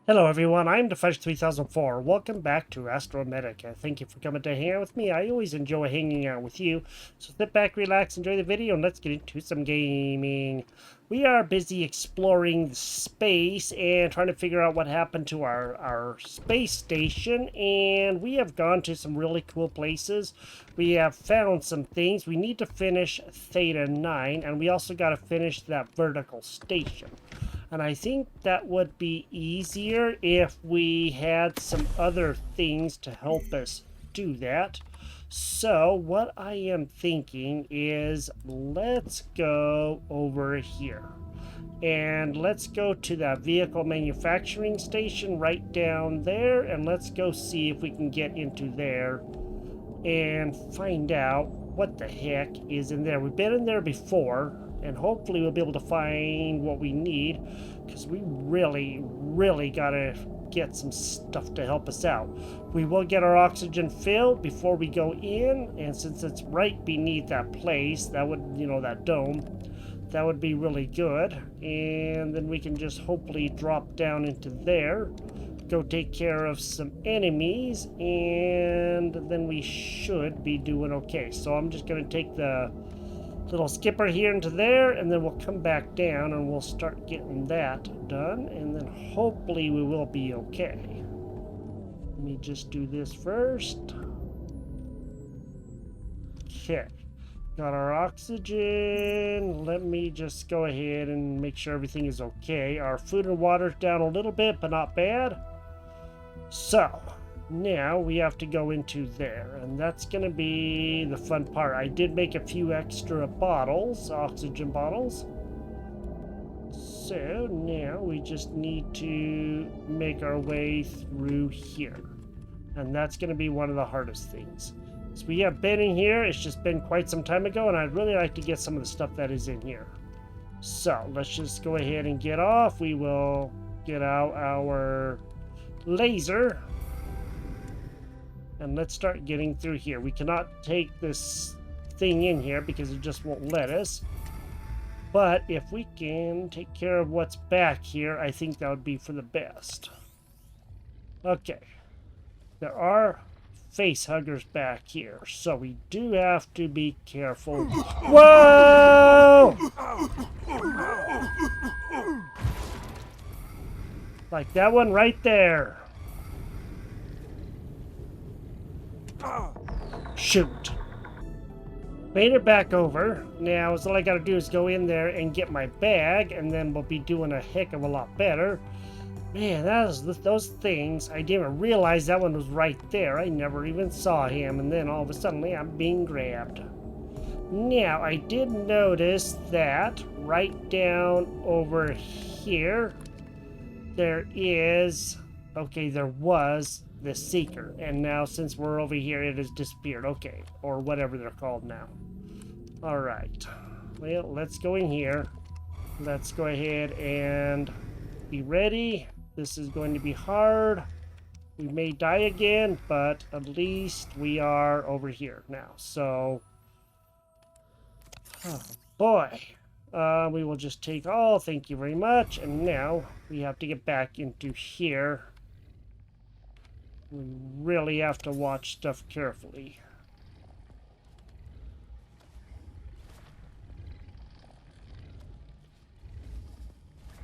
Hello everyone, I'm Defesh3004. Welcome back to Astrometica. Thank you for coming to hang out with me. I always enjoy hanging out with you. So sit back, relax, enjoy the video, and let's get into some gaming. We are busy exploring space and trying to figure out what happened to our space station. And we have gone to some really cool places. We have found some things. We need to finish Theta 9, and we also got to finish that vertical station. And I think that would be easier if we had some other things to help us do that. So what I am thinking is let's go over here. And let's go to that vehicle manufacturing station right down there. And let's go see if we can get into there and find out what the heck is in there. We've been in there before, and hopefully we'll be able to find what we need, because we really gotta get some stuff to help us out. We will get our oxygen filled before we go in, and since it's right beneath that place, that would, that dome, that would be really good. And then we can just hopefully drop down into there, go take care of some enemies, and then we should be doing okay. So I'm just going to take the little skipper here into there, and then we'll come back down and we'll start getting that done, and then hopefully we will be okay. Let me just do this first. Okay, got our oxygen. Let me just go ahead and make sure everything is okay. Our food and water's down a little bit, but not bad. So now we have to go into there, and that's gonna be the fun part. I did make a few extra bottles, oxygen bottles. So now we just need to make our way through here, and that's gonna be one of the hardest things. So we have been in here, it's just been quite some time ago, and I'd really like to get some of the stuff that is in here. So let's just go ahead and get off. We will get out our laser, and let's start getting through here. We cannot take this thing in here because it just won't let us, but if we can take care of what's back here, I think that would be for the best. Okay, there are face huggers back here, so we do have to be careful. Whoa! Like that one right there. Shoot. Made it back over. Now, all I gotta do is go in there and get my bag, and then we'll be doing a heck of a lot better. Man, those things, I didn't even realize that one was right there. I never even saw him, and then all of a sudden I'm being grabbed. Now, I did notice that right down over here, there was the Seeker, and now since we're over here, it has disappeared. Okay, or whatever they're called now. All right, well, let's go in here. Let's go ahead and be ready. This is going to be hard. We may die again, but at least we are over here now. So, oh boy. We will just take all, thank you very much. And now we have to get back into here. We really have to watch stuff carefully.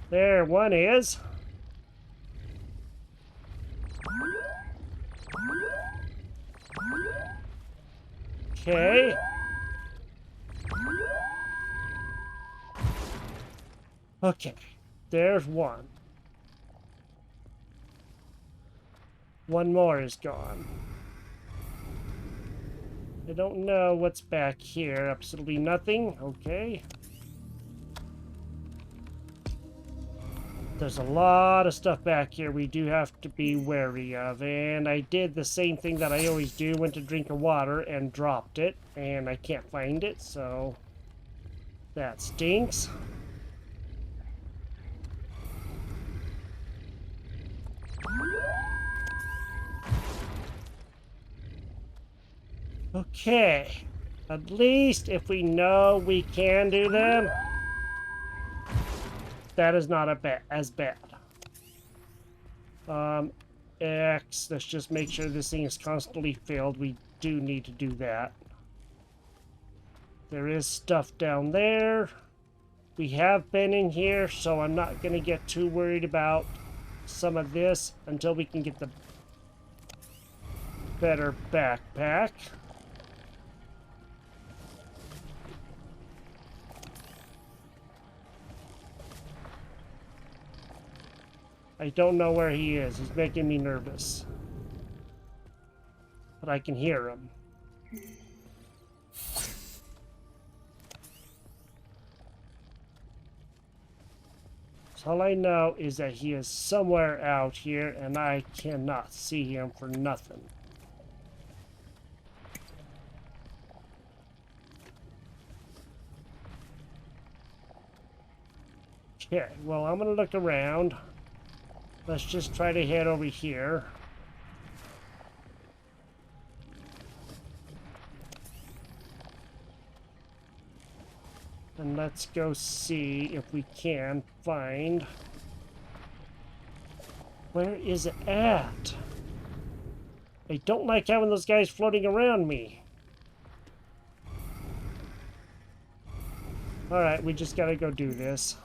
There one is. Okay. Okay, there's one. One more is gone. I don't know what's back here. Absolutely nothing. Okay. There's a lot of stuff back here we do have to be wary of. And I did the same thing that I always do. Went to drink of water and dropped it. And I can't find it, so that stinks. Okay, at least if we know we can do them, that is not as bad. X. Let's just make sure this thing is constantly filled. We do need to do that. There is stuff down there. We have been in here, so I'm not going to get too worried about some of this until we can get the better backpack. I don't know where he is. He's making me nervous. But I can hear him. So all I know is that he is somewhere out here, and I cannot see him for nothing. Okay, well, I'm gonna look around. Let's just try to head over here. And let's go see if we can find... Where is it at? I don't like having those guys floating around me. Alright, we just gotta go do this.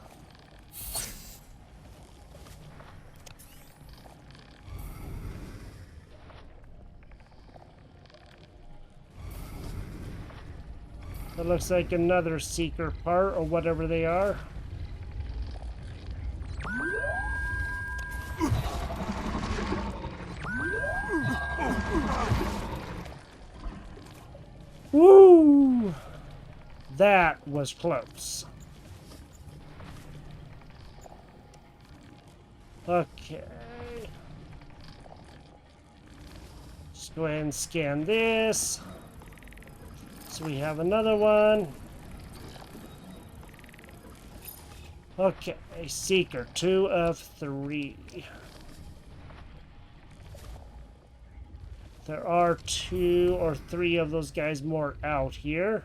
That looks like another seeker part, or whatever they are. Woo! That was close. Okay. Just go ahead and scan this. So we have another one. Okay, Seeker, 2 of 3. There are 2 or 3 of those guys more out here.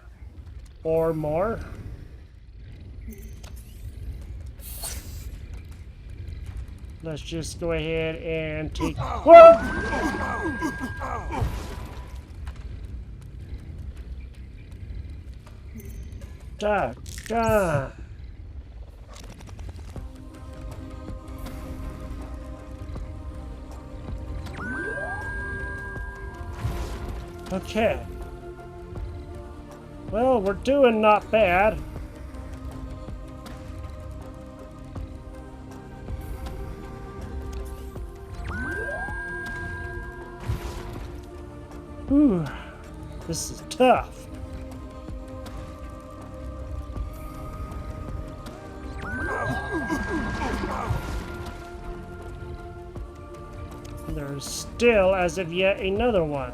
Or more. Let's just go ahead and take... Whoa! God. Okay. Well, we're doing not bad. Whew. This is tough. There's still, as of yet, another one.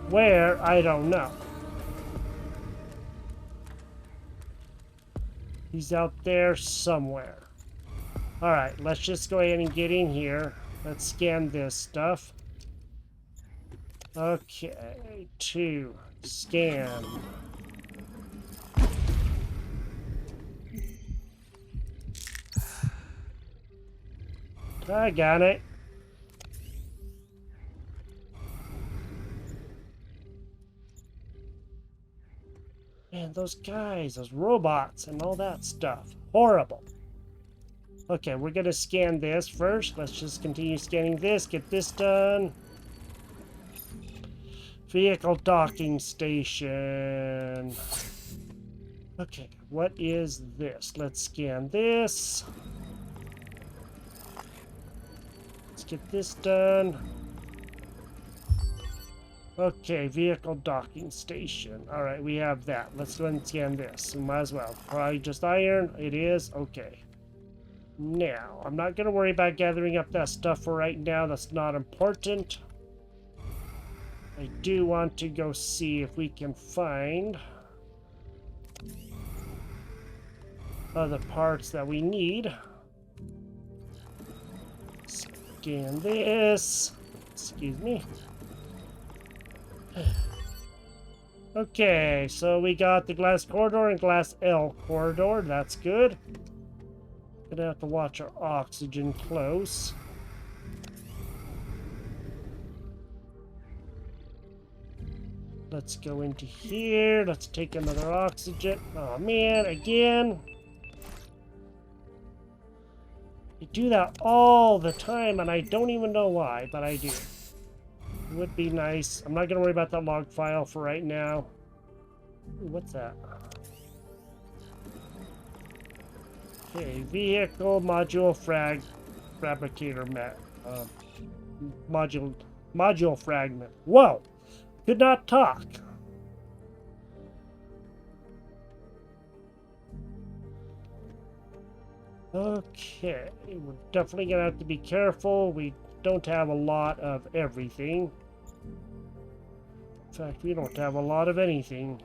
Where? I don't know. He's out there somewhere. Alright, let's just go ahead and get in here. Let's scan this stuff. Okay, 2. Scan. I got it. Man, those guys, those robots and all that stuff. Horrible. Okay, we're gonna scan this first. Let's just continue scanning this. Get this done. Vehicle docking station. Okay, what is this? Let's scan this. Let's get this done. Okay, vehicle docking station. Alright, we have that. Let's go ahead and scan this. Might as well. Probably just iron. It is. Okay. Now, I'm not going to worry about gathering up that stuff for right now. That's not important. I do want to go see if we can find other parts that we need. Scan this. Excuse me. Okay, so we got the glass corridor and glass L corridor. That's good. Gonna have to watch our oxygen close. Let's go into here. Let's take another oxygen. Oh man, again. I do that all the time and I don't even know why, but I do. It would be nice. I'm not gonna worry about that log file for right now. Ooh, what's that? Okay, vehicle module fabricator module fragment. Whoa! Could not talk. Okay, we're definitely gonna have to be careful. We don't have a lot of everything. In fact, we don't have a lot of anything.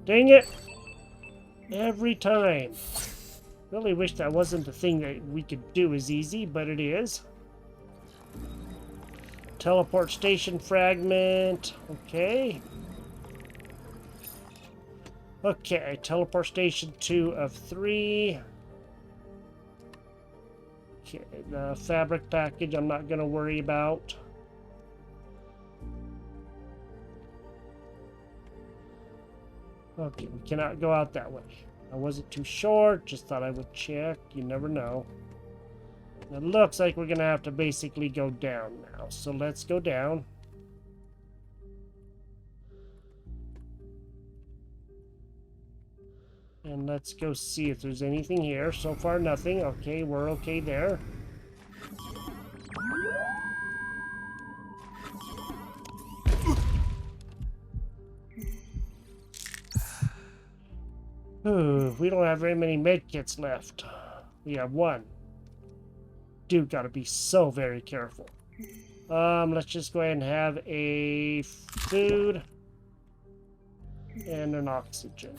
Dang it! Every time. Really wish that wasn't the thing that we could do as easy, but it is. Teleport station fragment. Okay. Okay, teleport station 2 of 3. Okay, the fabric package I'm not going to worry about. Okay, we cannot go out that way. I wasn't too sure, just thought I would check. You never know. It looks like we're going to have to basically go down now. So let's go down. And let's go see if there's anything here. So far, nothing. Okay, we're okay there. We don't have very many medkits left. We have 1. Dude, gotta be so very careful. Let's just go ahead and have a food and an oxygen.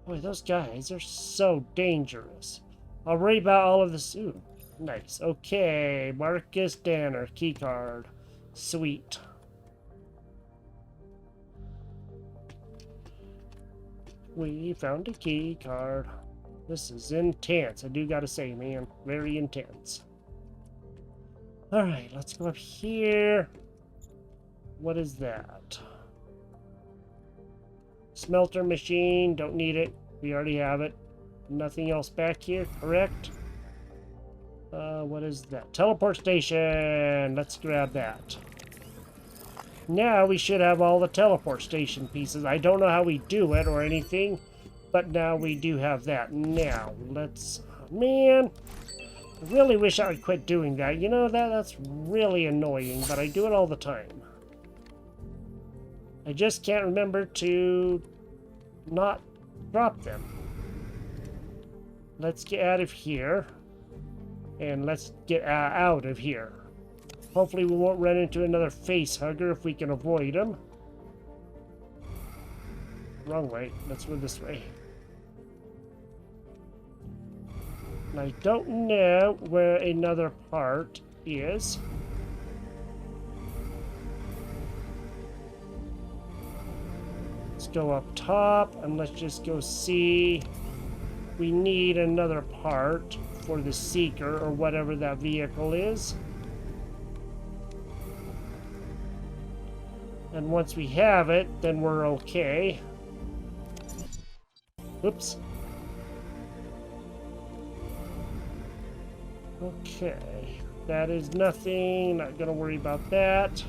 Boy, those guys are so dangerous. I'll worry about all of this. Ooh, nice. Okay, Marcus Danner, keycard. Sweet. We found a keycard. This is intense, I do gotta say, man. Very intense. Alright, let's go up here. What is that? Smelter machine, don't need it. We already have it. Nothing else back here, correct? What is that? Teleport station! Let's grab that. Now we should have all the teleport station pieces. I don't know how we do it or anything, but now we do have that. Now, let's... Man! I really wish I would quit doing that. You know, that's really annoying, but I do it all the time. I just can't remember to not drop them. Let's get out of here. And let's get out of here. Hopefully we won't run into another face hugger if we can avoid them. Wrong way. Let's go this way. And I don't know where another part is. Let's go up top and let's just go see. We need another part for the Seeker or whatever that vehicle is. And once we have it, then we're okay. Oops. Okay. That is nothing. Not gonna worry about that.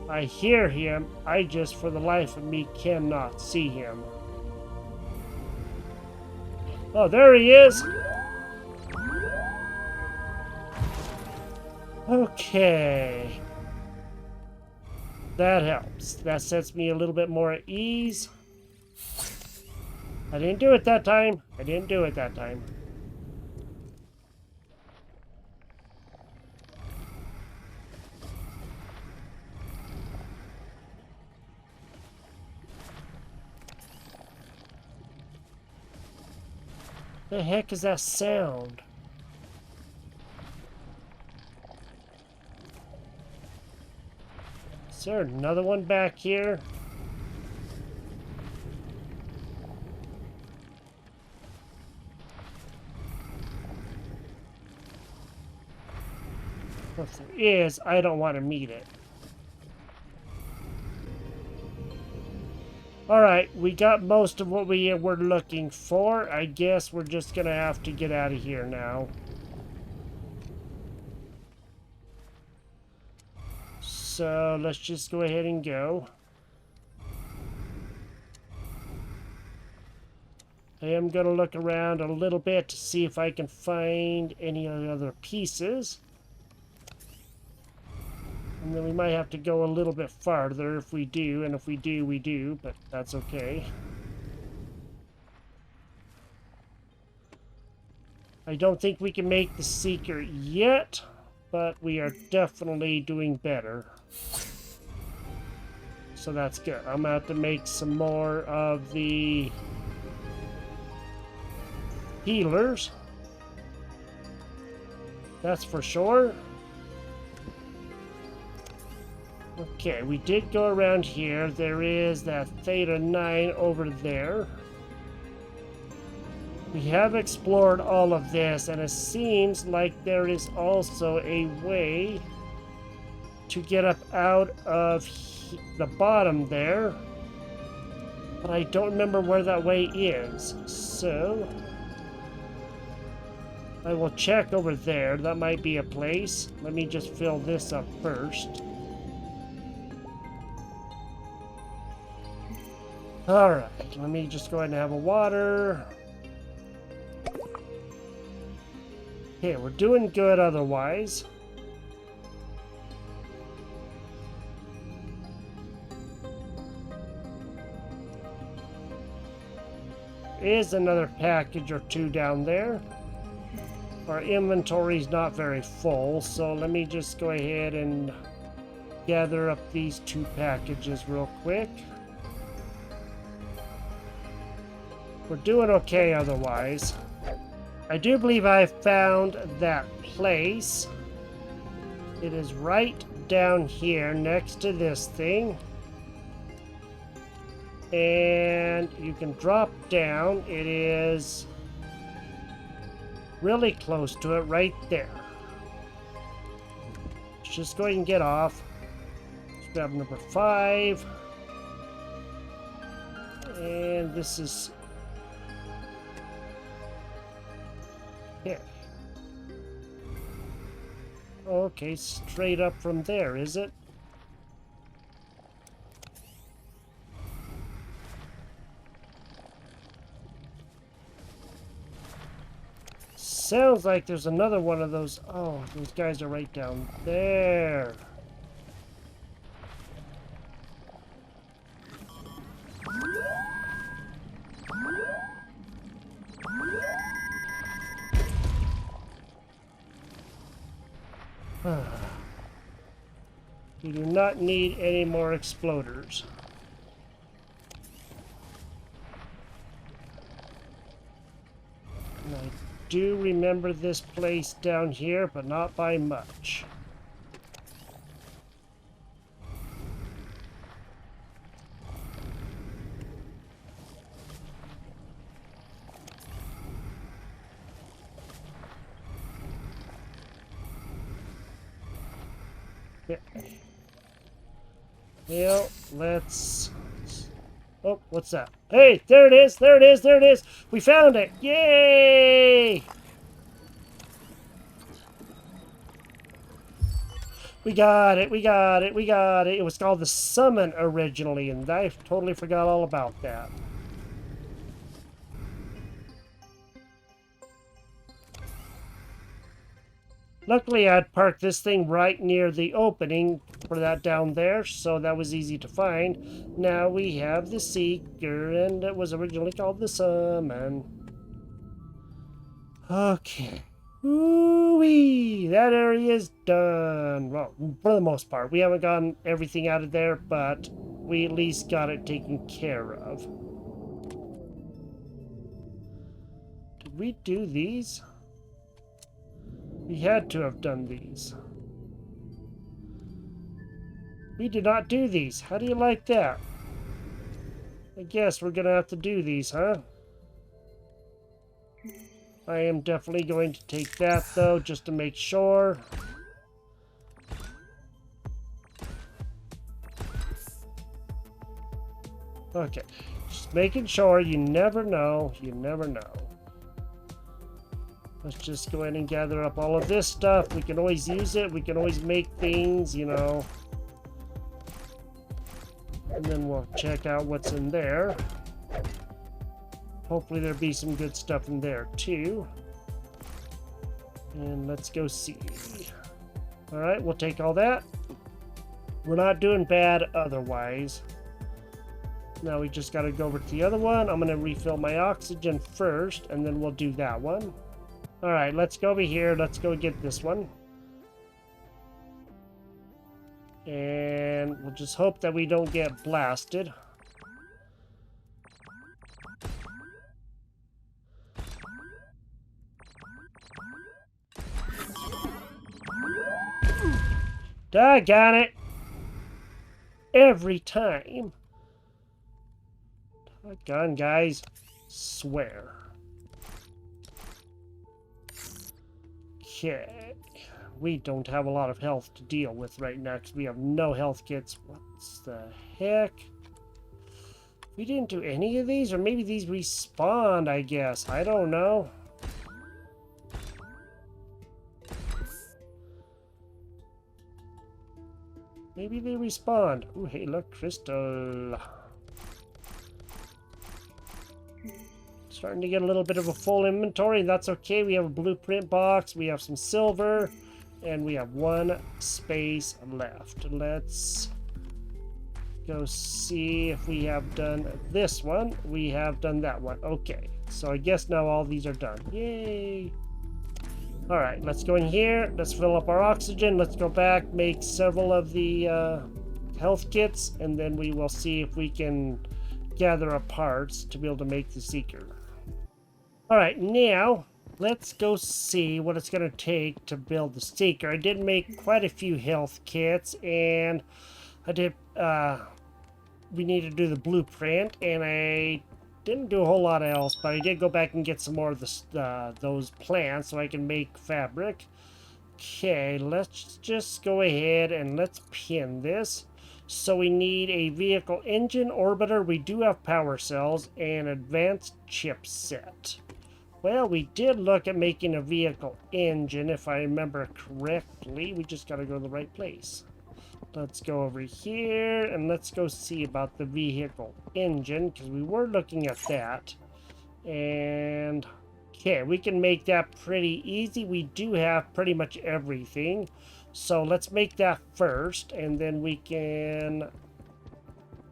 I hear him. I just, for the life of me, cannot see him. Oh, there he is! Okay. That helps. That sets me a little bit more at ease. I didn't do it that time. I didn't do it that time. The heck is that sound? Is there another one back here? If there is, I don't want to meet it. Alright, we got most of what we were looking for. I guess we're just gonna have to get out of here now. So let's just go ahead and go. I am gonna look around a little bit to see if I can find any other pieces. And then we might have to go a little bit farther if we do, and if we do, we do, but that's okay. I don't think we can make the Seeker yet, but we are definitely doing better. So that's good. I'm gonna have to make some more of the healers. That's for sure. Okay, we did go around here. There is that Theta 9 over there. We have explored all of this, and it seems like there is also a way to get up out of the bottom there. But I don't remember where that way is. So I will check over there. That might be a place. Let me just fill this up first. Alright, let me just go ahead and have a water. Okay, we're doing good otherwise. Is another package or two down there. Our inventory's not very full, so let me just go ahead and gather up these two packages real quick. We're doing okay otherwise. I do believe I found that place. It is right down here next to this thing. And you can drop down. It is really close to it right there. Let's just go ahead and get off. Let's grab number 5. And this is... yeah. Okay, straight up from there, is it? Sounds like there's another one of those. Oh, those guys are right down there. We do not need any more exploders. And I do remember this place down here, but not by much. Yeah. Well, let's... oh, what's that? Hey, there it is! There it is! There it is! We found it! Yay! We got it! We got it! We got it! It was called the Summon originally, and I totally forgot all about that. Luckily, I had parked this thing right near the opening for that down there, so that was easy to find. Now we have the Seeker, and it was originally called the Summon. Okay. Ooh-wee! That area is done. Well, for the most part. We haven't gotten everything out of there, but we at least got it taken care of. Do Did we do these? We had to have done these. We did not do these. How do you like that? I guess we're gonna have to do these, huh? I am definitely going to take that, though, just to make sure. Okay, just making sure. You never know. You never know. Let's just go ahead and gather up all of this stuff. We can always use it. We can always make things, you know. And then we'll check out what's in there. Hopefully there'll be some good stuff in there too. And let's go see. Alright, we'll take all that. We're not doing bad otherwise. Now we just gotta go over to the other one. I'm gonna refill my oxygen first, and then we'll do that one. Alright, let's go over here. Let's go get this one. And we'll just hope that we don't get blasted. Doggone it! Every time. Doggone, guys. Swear. Okay. We don't have a lot of health to deal with right now because we have no health kits. What's the heck? We didn't do any of these, or maybe these respawned, I guess. I don't know. Maybe they respawned. Ooh, hey, look, crystal. Starting to get a little bit of a full inventory. That's okay. We have a blueprint box. We have some silver. And we have one space left. Let's go see if we have done this one. We have done that one. Okay. So I guess now all these are done. Yay. All right, let's go in here. Let's fill up our oxygen. Let's go back, make several of the health kits, and then we will see if we can gather up parts to be able to make the Seeker. All right, now let's go see what it's going to take to build the Seeker. I did make quite a few health kits, and I did. We need to do the blueprint, and I didn't do a whole lot else, but I did go back and get some more of those plants so I can make fabric. Okay, let's just go ahead and let's pin this. So we need a vehicle engine orbiter. We do have power cells and advanced chipset. Well, we did look at making a vehicle engine, if I remember correctly. We just got to go to the right place. Let's go over here and let's go see about the vehicle engine, because we were looking at that. And okay, we can make that pretty easy. We do have pretty much everything. So let's make that first, and then we can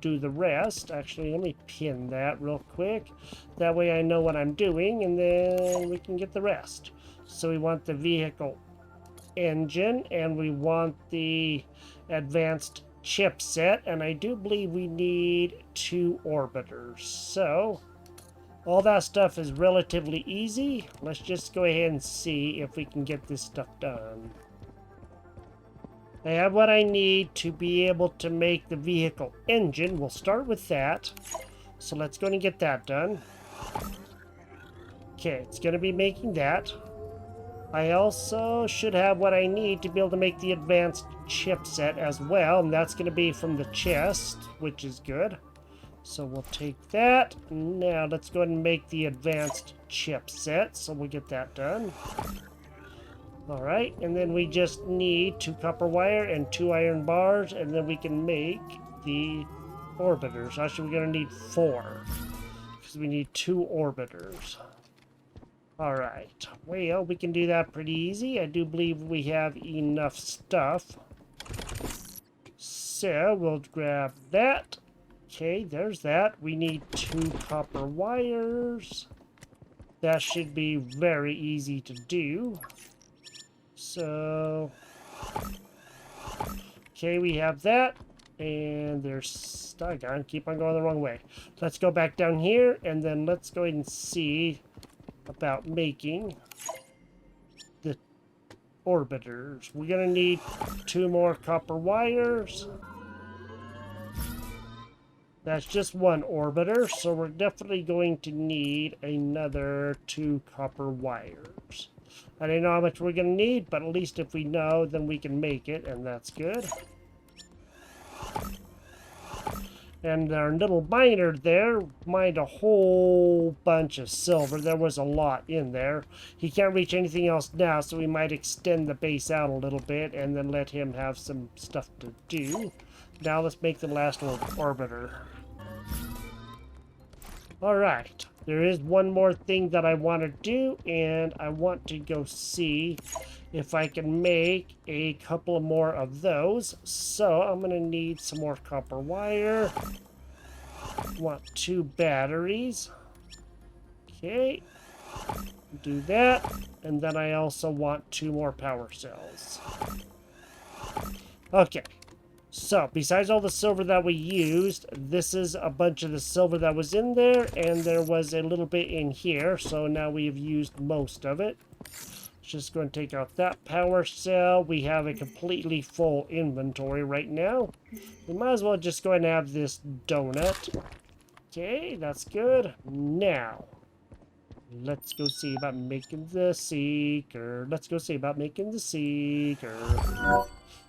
do the rest. Actually, let me pin that real quick. That way I know what I'm doing, and then we can get the rest. So we want the vehicle engine, and we want the advanced chipset, and I do believe we need 2 orbiters. So all that stuff is relatively easy. Let's just go ahead and see if we can get this stuff done. I have what I need to be able to make the vehicle engine. We'll start with that. So let's go and get that done. Okay, it's going to be making that. I also should have what I need to be able to make the advanced chipset as well, and that's going to be from the chest, which is good. So we'll take that. Now let's go ahead and make the advanced chipset, so we'll get that done. Alright, and then we just need 2 copper wire and 2 iron bars, and then we can make the orbiters. Actually, we're going to need 4, because we need 2 orbiters. Alright, well, we can do that pretty easy. I do believe we have enough stuff. So, we'll grab that. Okay, there's that. We need 2 copper wires. That should be very easy to do. So, okay, we have that. And there's, doggone, keep on going the wrong way. Let's go back down here, and then let's go ahead and see about making the orbiters. We're gonna need 2 more copper wires. That's just 1 orbiter, so we're definitely going to need another 2 copper wires. I don't know how much we're going to need, but at least if we know, then we can make it, and that's good. And our little miner there mined a whole bunch of silver. There was a lot in there. He can't reach anything else now, so we might extend the base out a little bit and then let him have some stuff to do. Now let's make the last orbiter. Alright, there is one more thing that I want to do, and I want to go see if I can make a couple more of those. So I'm going to need some more copper wire. Want 2 batteries. Okay, do that. And then I also want 2 more power cells. Okay. So, besides all the silver that we used, this is a bunch of the silver that was in there, and there was a little bit in here, so now we've used most of it. Just going to take out that power cell. We have a completely full inventory right now. We might as well just go ahead and have this donut. Okay, that's good. Now, let's go see about making the seeker. Let's go see about making the seeker.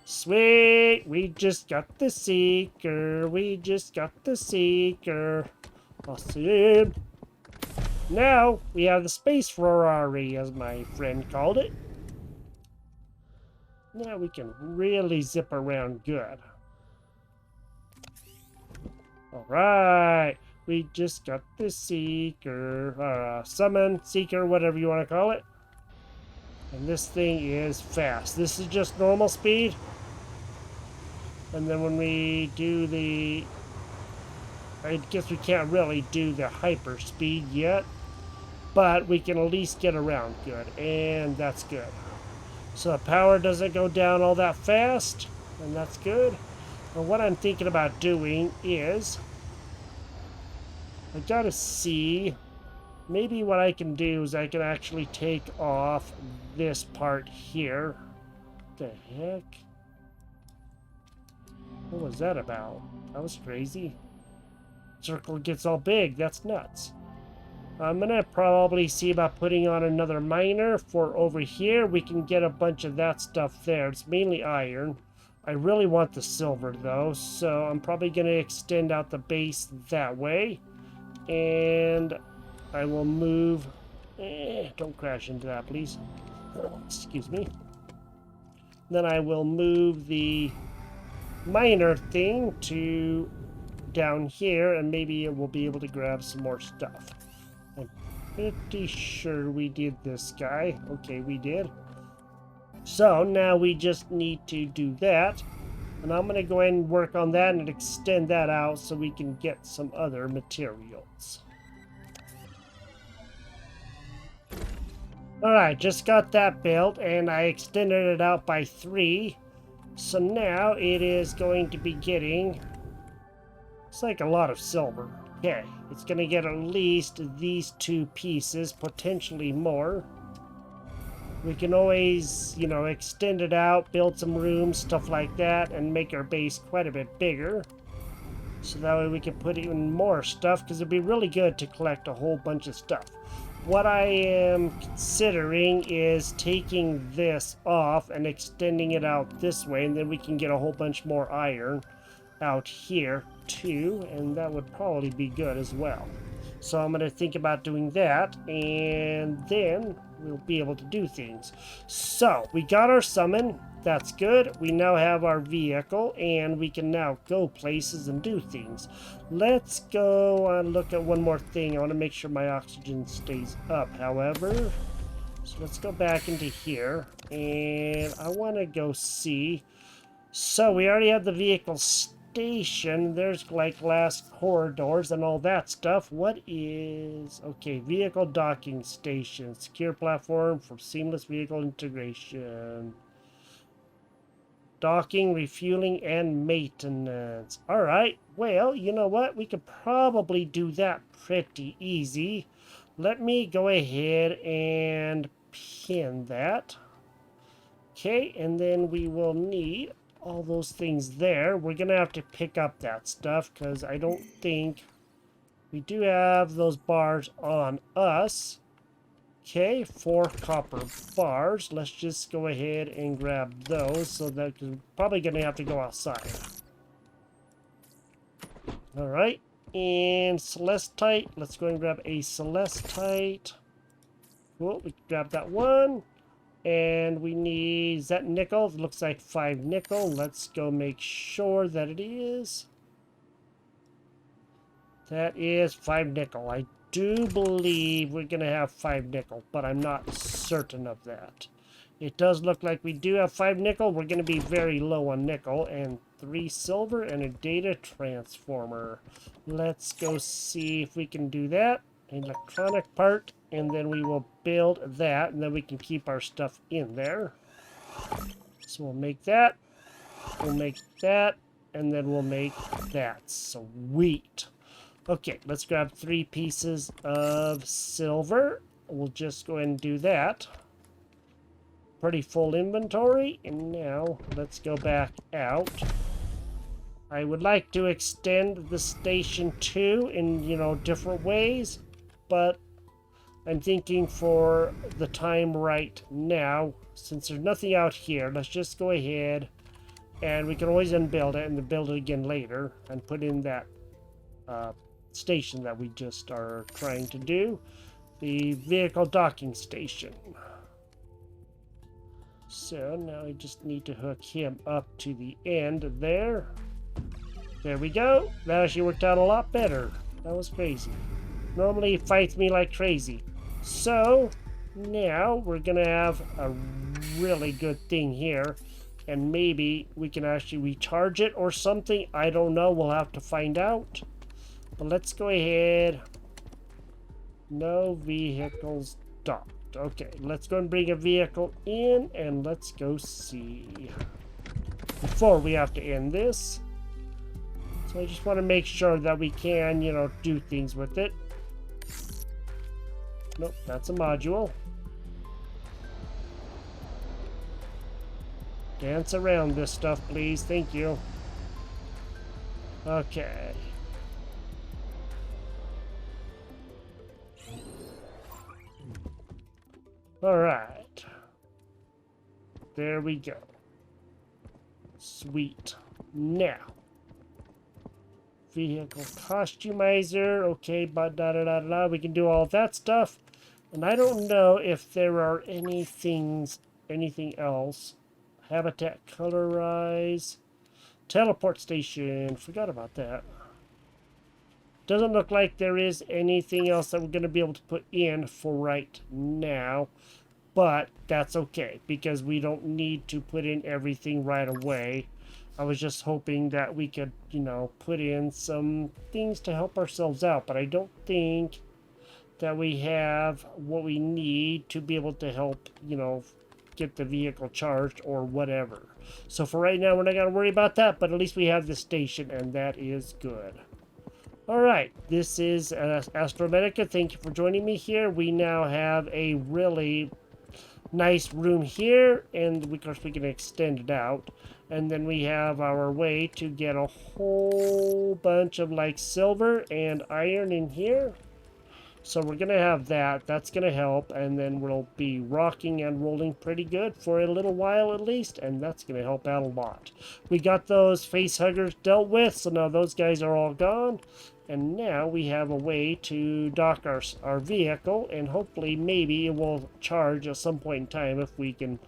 Sweet! We just got the seeker. We just got the seeker. Awesome. Now we have the space Ferrari, as my friend called it. Now we can really zip around good. Alright. We just got the seeker. Summon, seeker, whatever you want to call it. And this thing is fast. This is just normal speed. And then when we do the... I guess we can't really do the hyper speed yet. But we can at least get around good. And that's good. So the power doesn't go down all that fast. And that's good. And what I'm thinking about doing is... I gotta see... Maybe what I can do is I can actually take off this part here. What the heck? What was that about? That was crazy. Circle gets all big. That's nuts. I'm gonna probably see about putting on another miner for over here. We can get a bunch of that stuff there. It's mainly iron. I really want the silver though, so I'm probably gonna extend out the base that way. And I will move... don't crash into that, please. Excuse me. Then I will move the miner thing to down here, and maybe we'll be able to grab some more stuff. I'm pretty sure we did this guy. Okay, we did. So now we just need to do that. And I'm going to go ahead and work on that and extend that out so we can get some other materials. Alright, just got that built, and I extended it out by 3. So now it is going to be getting... It's like a lot of silver. Okay, it's going to get at least these 2 pieces, potentially more. We can always, you know, extend it out, build some rooms, stuff like that, and make our base quite a bit bigger. So that way we can put even more stuff, because it'd be really good to collect a whole bunch of stuff. What I am considering is taking this off and extending it out this way, and then we can get a whole bunch more iron out here too, and that would probably be good as well. So I'm going to think about doing that, and then we'll be able to do things. So we got our summon. That's good. We now have our vehicle, and we can now go places and do things. Let's go and look at one more thing. I want to make sure my oxygen stays up, however. So let's go back into here, and I want to go see. So we already have the vehicle station. There's like glass corridors and all that stuff. What is... Okay, vehicle docking station. Secure platform for seamless vehicle integration. Docking, refueling, and maintenance. Alright, well, you know what? We could probably do that pretty easy. Let me go ahead and pin that. Okay, and then we will need all those things there. We're going to have to pick up that stuff because I don't think we do have those bars on us. Okay, 4 copper bars. Let's just go ahead and grab those so that cause we're probably going to have to go outside. All right, and celestite. Let's go and grab a celestite. Cool, we can grab that one. And we need, is that nickel? It looks like 5 nickel. Let's go make sure that it is. That is 5 nickel. I do believe we're going to have 5 nickel, but I'm not certain of that. It does look like we do have 5 nickel. We're going to be very low on nickel. And 3 silver and a data transformer. Let's go see if we can do that. Electronic part. And then we will build that. And then we can keep our stuff in there. So we'll make that. We'll make that. And then we'll make that. Sweet. Okay, let's grab 3 pieces of silver. We'll just go ahead and do that. Pretty full inventory. And now let's go back out. I would like to extend the station too in, different ways. But I'm thinking for the time right now, since there's nothing out here, let's just go ahead and we can always unbuild it and then build it again later and put in that station that we just are trying to do, the vehicle docking station. So now I just need to hook him up to the end there. There we go. That actually worked out a lot better. That was crazy. Normally he fights me like crazy. So now we're gonna have a really good thing here, and maybe we can actually recharge it or something. I don't know. We'll have to find out. But let's go ahead. No vehicles docked. Okay, let's go and bring a vehicle in and let's go see. Before we have to end this. So I just want to make sure that we can, do things with it. Nope, that's a module. Dance around this stuff, please. Thank you. Okay. All right. There we go. Sweet. Now. Vehicle costumizer. Okay, but we can do all that stuff. And I don't know if there are anything else. Habitat colorize. Teleport station. Forgot about that. Doesn't look like there is anything else that we're going to be able to put in for right now. But that's okay, because we don't need to put in everything right away. I was just hoping that we could, put in some things to help ourselves out. But I don't think that we have what we need to be able to help, get the vehicle charged or whatever. So for right now, we're not going to worry about that. But at least we have the station, and that is good. Alright, this is Astrometica. Thank you for joining me here. We now have a really nice room here, and of course we can extend it out. And then we have our way to get a whole bunch of silver and iron in here. So we're going to have that. That's going to help, and then we'll be rocking and rolling pretty good for a little while at least, and that's going to help out a lot. We got those face huggers dealt with, so now those guys are all gone. And now we have a way to dock our vehicle, and hopefully maybe it will charge at some point in time if we can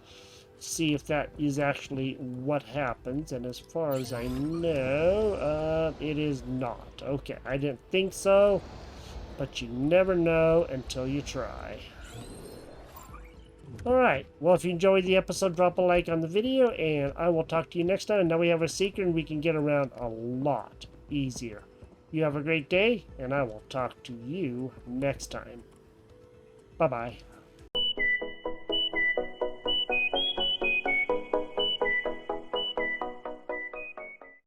see if that is actually what happens. And as far as I know, it is not. Okay, I didn't think so, but you never know until you try. Alright, well, if you enjoyed the episode, drop a like on the video, and I will talk to you next time. And now we have a secret, and we can get around a lot easier. You have a great day, and I will talk to you next time. Bye-bye.